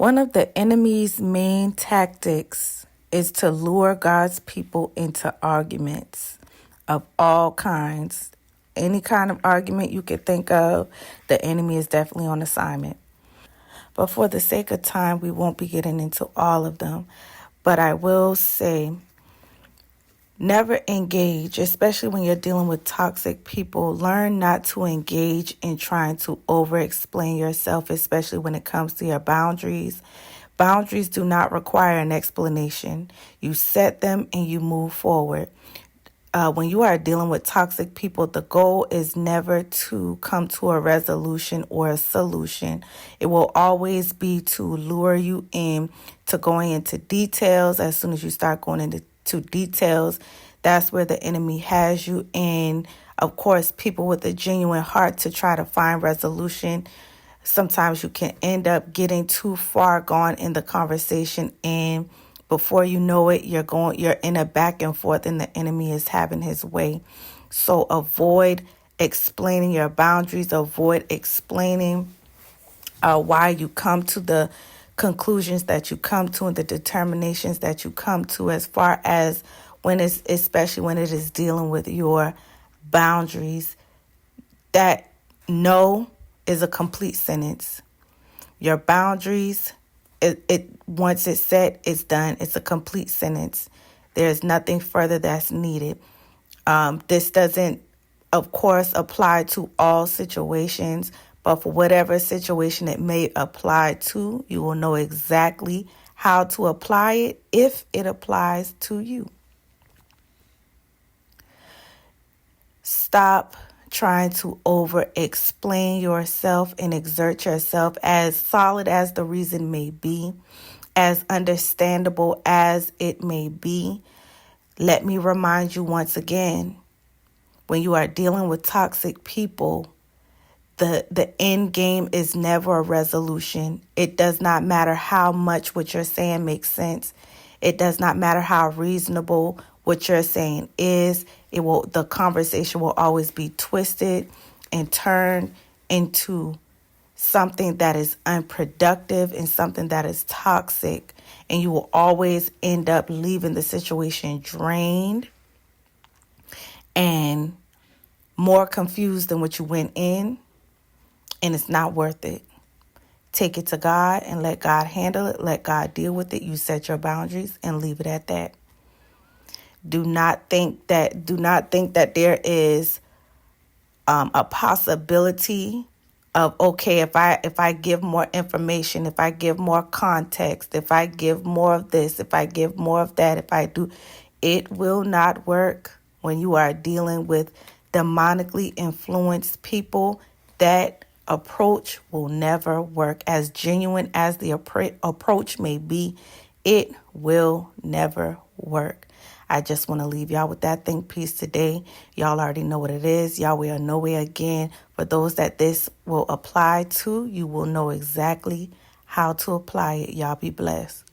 One of the enemy's main tactics is to lure God's people into arguments of all kinds. Any kind of argument you could think of, the enemy is definitely on assignment. But for the sake of time, we won't be getting into all of them. But I will say, never engage, especially when you're dealing with toxic people. Learn not to engage in trying to over-explain yourself, especially when it comes to your boundaries. Boundaries do not require an explanation. You set them and you move forward. When you are dealing with toxic people, the goal is never to come to a resolution or a solution. It will always be to lure you in to going into details. As soon as you start going into details, that's where the enemy has you. And of course, people with a genuine heart to try to find resolution, sometimes you can end up getting too far gone in the conversation, and before you know it, you're in a back and forth, and the enemy is having his way. So avoid explaining your boundaries. Avoid explaining why you come to the conclusions that you come to and the determinations that you come to, as far as especially when it is dealing with your boundaries. That no is a complete sentence. Your boundaries, it once it's set, it's done. It's a complete sentence. There's nothing further that's needed. This doesn't, of course, apply to all situations, but for whatever situation it may apply to, you will know exactly how to apply it if it applies to you. Stop trying to over-explain yourself and exert yourself, as solid as the reason may be, as understandable as it may be. Let me remind you once again, when you are dealing with toxic people, the end game is never a resolution. It does not matter how much what you're saying makes sense. It does not matter how reasonable what you're saying is. The conversation will always be twisted and turned into something that is unproductive and something that is toxic. And you will always end up leaving the situation drained and more confused than what you went in. And it's not worth it. Take it to God and let God handle it. Let God deal with it. You set your boundaries and leave it at that. Do not think that there is a possibility of, okay, if I give more information, if I give more context, if I give more of this, if I give more of that, if I do, it will not work when you are dealing with demonically influenced people. That approach will never work. As genuine as the approach may be, it will never work. I just want to leave y'all with that think piece today. Y'all already know what it is. Y'all will know way again. For those that this will apply to, you will know exactly how to apply it. Y'all be blessed.